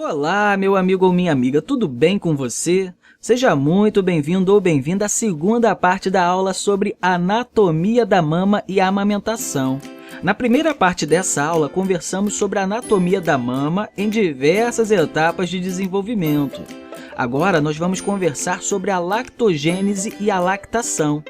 Olá, meu amigo ou minha amiga, tudo bem com você? Seja muito bem-vindo ou bem-vinda à segunda parte da aula sobre anatomia da mama e amamentação. Na primeira parte dessa aula, conversamos sobre a anatomia da mama em diversas etapas de desenvolvimento. Agora, nós vamos conversar sobre a lactogênese e a lactação,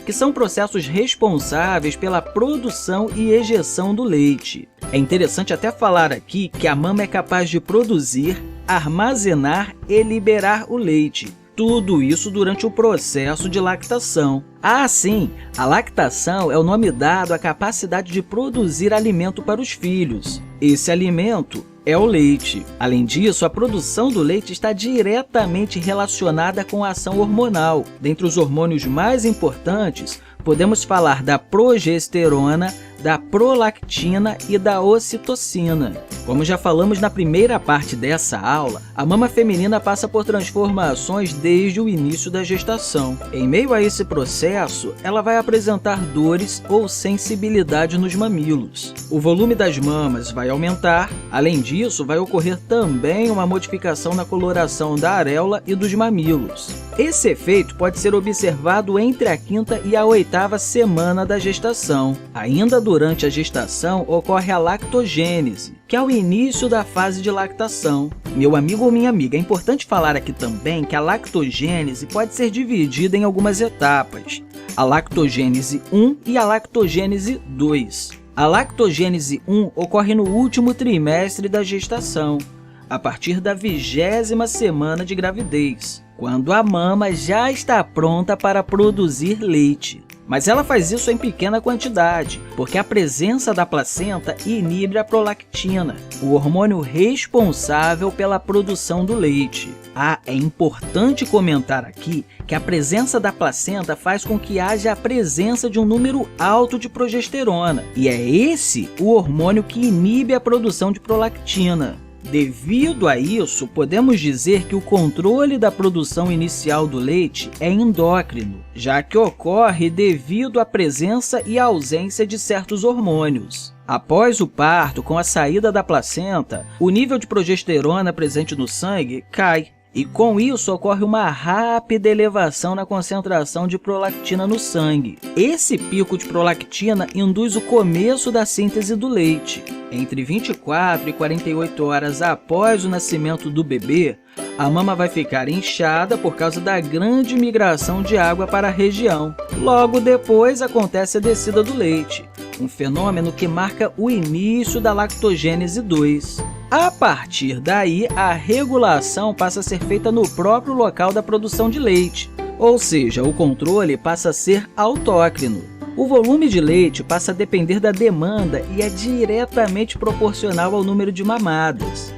que são processos responsáveis pela produção e ejeção do leite. É interessante até falar aqui que a mama é capaz de produzir, armazenar e liberar o leite. Tudo isso durante o processo de lactação. Sim, a lactação é o nome dado à capacidade de produzir alimento para os filhos. Esse alimento é o leite. Além disso, a produção do leite está diretamente relacionada com a ação hormonal. Dentre os hormônios mais importantes, podemos falar da progesterona, da prolactina e da ocitocina. Como já falamos na primeira parte dessa aula, a mama feminina passa por transformações desde o início da gestação. Em meio a esse processo, ela vai apresentar dores ou sensibilidade nos mamilos. O volume das mamas vai aumentar. Além disso, vai ocorrer também uma modificação na coloração da areola e dos mamilos. Esse efeito pode ser observado entre a 5ª e a 8ª semana da gestação. Ainda durante a gestação, ocorre a lactogênese, que é o início da fase de lactação. Meu amigo ou minha amiga, é importante falar aqui também que a lactogênese pode ser dividida em algumas etapas: a lactogênese 1 e a lactogênese 2. A lactogênese 1 ocorre no último trimestre da gestação, a partir da 20ª semana de gravidez, quando a mama já está pronta para produzir leite. Mas ela faz isso em pequena quantidade, porque a presença da placenta inibe a prolactina, o hormônio responsável pela produção do leite. É importante comentar aqui que a presença da placenta faz com que haja a presença de um número alto de progesterona, e é esse o hormônio que inibe a produção de prolactina. Devido a isso, podemos dizer que o controle da produção inicial do leite é endócrino, já que ocorre devido à presença e ausência de certos hormônios. Após o parto, com a saída da placenta, o nível de progesterona presente no sangue cai, e com isso ocorre uma rápida elevação na concentração de prolactina no sangue. Esse pico de prolactina induz o começo da síntese do leite. Entre 24 e 48 horas após o nascimento do bebê, a mama vai ficar inchada por causa da grande migração de água para a região. Logo depois acontece a descida do leite, um fenômeno que marca o início da lactogênese 2. A partir daí, a regulação passa a ser feita no próprio local da produção de leite, ou seja, o controle passa a ser autócrino. O volume de leite passa a depender da demanda e é diretamente proporcional ao número de mamadas.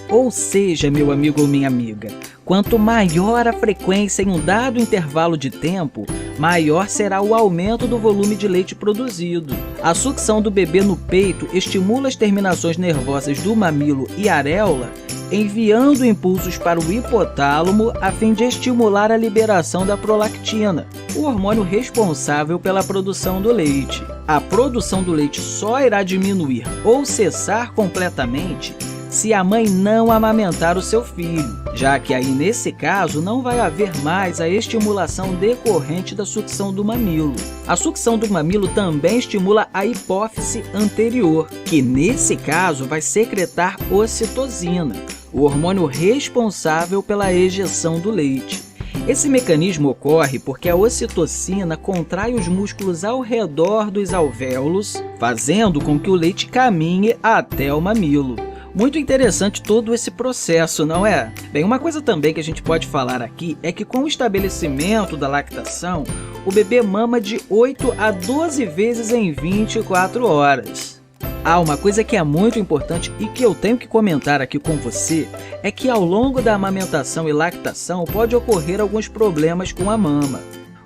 Ou seja, meu amigo ou minha amiga, quanto maior a frequência em um dado intervalo de tempo, maior será o aumento do volume de leite produzido. A sucção do bebê no peito estimula as terminações nervosas do mamilo e areola, enviando impulsos para o hipotálamo a fim de estimular a liberação da prolactina, o hormônio responsável pela produção do leite. A produção do leite só irá diminuir ou cessar completamente se a mãe não amamentar o seu filho, já que aí nesse caso não vai haver mais a estimulação decorrente da sucção do mamilo. A sucção do mamilo também estimula a hipófise anterior, que nesse caso vai secretar ocitocina, o hormônio responsável pela ejeção do leite. Esse mecanismo ocorre porque a ocitocina contrai os músculos ao redor dos alvéolos, fazendo com que o leite caminhe até o mamilo. Muito interessante todo esse processo, não é? Bem, uma coisa também que a gente pode falar aqui é que com o estabelecimento da lactação, o bebê mama de 8 a 12 vezes em 24 horas. Uma coisa que é muito importante e que eu tenho que comentar aqui com você é que ao longo da amamentação e lactação pode ocorrer alguns problemas com a mama.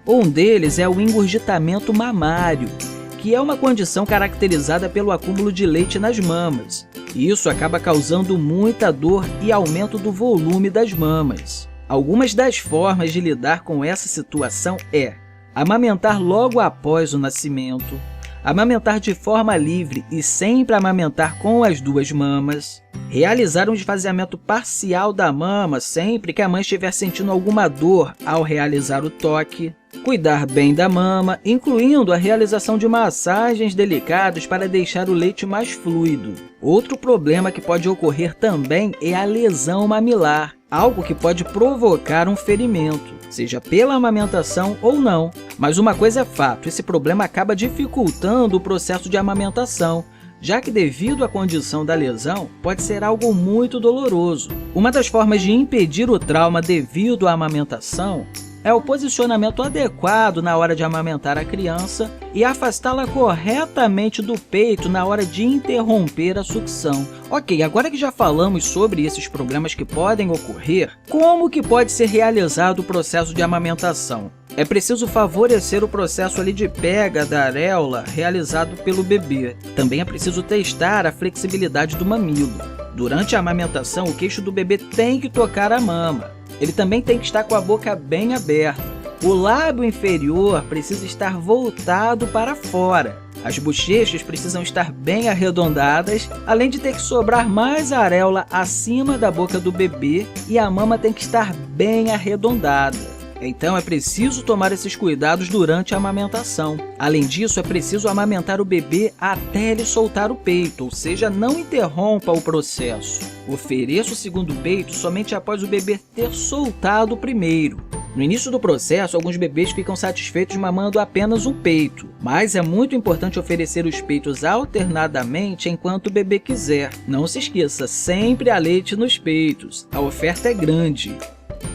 Um deles é o engurgitamento mamário, que é uma condição caracterizada pelo acúmulo de leite nas mamas. Isso acaba causando muita dor e aumento do volume das mamas. Algumas das formas de lidar com essa situação é amamentar logo após o nascimento, amamentar de forma livre e sempre amamentar com as duas mamas, realizar um esvaziamento parcial da mama sempre que a mãe estiver sentindo alguma dor ao realizar o toque, cuidar bem da mama, incluindo a realização de massagens delicadas para deixar o leite mais fluido. Outro problema que pode ocorrer também é a lesão mamilar, algo que pode provocar um ferimento, seja pela amamentação ou não. Mas uma coisa é fato, esse problema acaba dificultando o processo de amamentação, já que devido à condição da lesão, pode ser algo muito doloroso. Uma das formas de impedir o trauma devido à amamentação é o posicionamento adequado na hora de amamentar a criança e afastá-la corretamente do peito na hora de interromper a sucção. Ok, agora que já falamos sobre esses problemas que podem ocorrer, como que pode ser realizado o processo de amamentação? É preciso favorecer o processo ali de pega da areola realizado pelo bebê. Também é preciso testar a flexibilidade do mamilo. Durante a amamentação, o queixo do bebê tem que tocar a mama. Ele também tem que estar com a boca bem aberta. O lábio inferior precisa estar voltado para fora. As bochechas precisam estar bem arredondadas, além de ter que sobrar mais areola acima da boca do bebê, e a mama tem que estar bem arredondada. Então, é preciso tomar esses cuidados durante a amamentação. Além disso, é preciso amamentar o bebê até ele soltar o peito, ou seja, não interrompa o processo. Ofereça o segundo peito somente após o bebê ter soltado o primeiro. No início do processo, alguns bebês ficam satisfeitos mamando apenas um peito, mas é muito importante oferecer os peitos alternadamente enquanto o bebê quiser. Não se esqueça, sempre há leite nos peitos, a oferta é grande.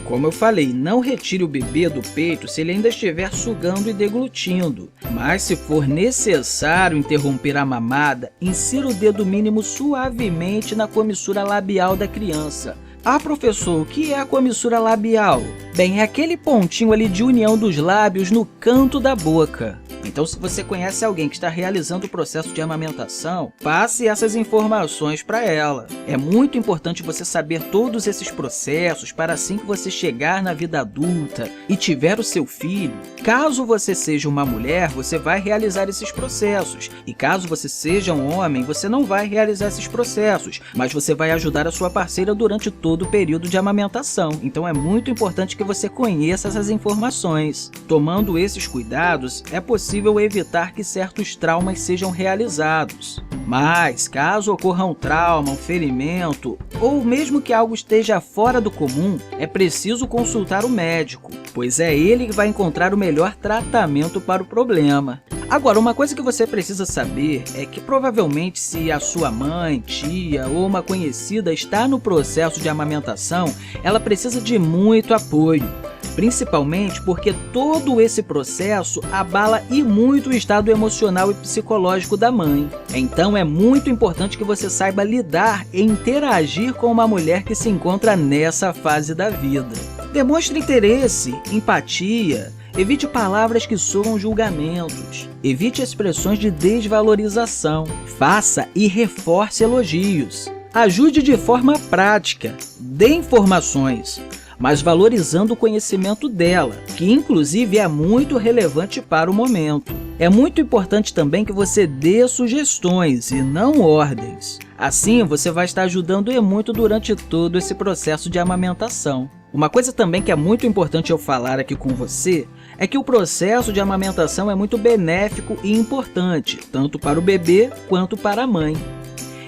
Como eu falei, não retire o bebê do peito se ele ainda estiver sugando e deglutindo. Mas se for necessário interromper a mamada, insira o dedo mínimo suavemente na comissura labial da criança. Ah, professor, o que é a comissura labial? Bem, é aquele pontinho ali de união dos lábios no canto da boca. Então, se você conhece alguém que está realizando o processo de amamentação, passe essas informações para ela. É muito importante você saber todos esses processos para assim que você chegar na vida adulta e tiver o seu filho. Caso você seja uma mulher, você vai realizar esses processos. E caso você seja um homem, você não vai realizar esses processos, mas você vai ajudar a sua parceira durante todo o período de amamentação. Então, é muito importante que você conheça essas informações. Tomando esses cuidados, é possível evitar que certos traumas sejam realizados. Mas, caso ocorra um trauma, um ferimento, ou mesmo que algo esteja fora do comum, é preciso consultar o médico, pois é ele que vai encontrar o melhor tratamento para o problema. Agora, uma coisa que você precisa saber é que provavelmente se a sua mãe, tia ou uma conhecida está no processo de amamentação, ela precisa de muito apoio. Principalmente porque todo esse processo abala e muito o estado emocional e psicológico da mãe. Então é muito importante que você saiba lidar e interagir com uma mulher que se encontra nessa fase da vida. Demonstre interesse, empatia, evite palavras que soam julgamentos, evite expressões de desvalorização, faça e reforce elogios, ajude de forma prática, dê informações, mas valorizando o conhecimento dela, que inclusive é muito relevante para o momento. É muito importante também que você dê sugestões e não ordens. Assim, você vai estar ajudando e muito durante todo esse processo de amamentação. Uma coisa também que é muito importante eu falar aqui com você é que o processo de amamentação é muito benéfico e importante, tanto para o bebê quanto para a mãe.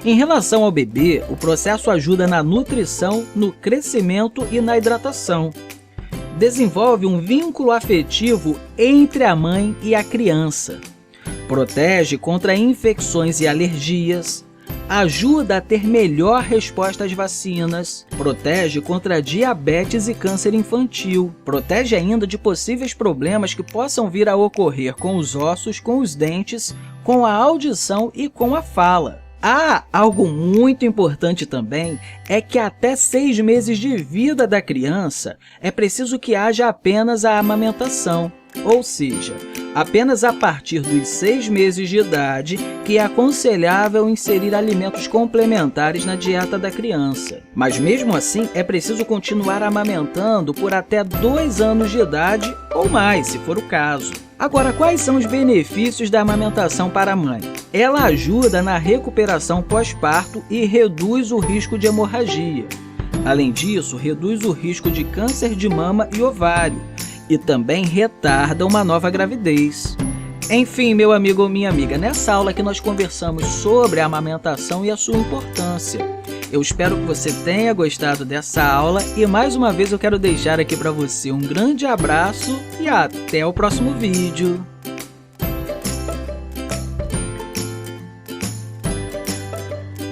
Em relação ao bebê, o processo ajuda na nutrição, no crescimento e na hidratação. Desenvolve um vínculo afetivo entre a mãe e a criança. Protege contra infecções e alergias. Ajuda a ter melhor resposta às vacinas. Protege contra diabetes e câncer infantil. Protege ainda de possíveis problemas que possam vir a ocorrer com os ossos, com os dentes, com a audição e com a fala. Algo muito importante também é que até 6 meses de vida da criança é preciso que haja apenas a amamentação. ou seja, apenas a partir dos 6 meses de idade que é aconselhável inserir alimentos complementares na dieta da criança. Mas mesmo assim, é preciso continuar amamentando por até 2 anos de idade ou mais, se for o caso. Agora, quais são os benefícios da amamentação para a mãe? Ela ajuda na recuperação pós-parto e reduz o risco de hemorragia. Além disso, reduz o risco de câncer de mama e ovário e também retarda uma nova gravidez. Enfim, meu amigo ou minha amiga, nessa aula que nós conversamos sobre a amamentação e a sua importância. Eu espero que você tenha gostado dessa aula e mais uma vez eu quero deixar aqui para você um grande abraço e até o próximo vídeo.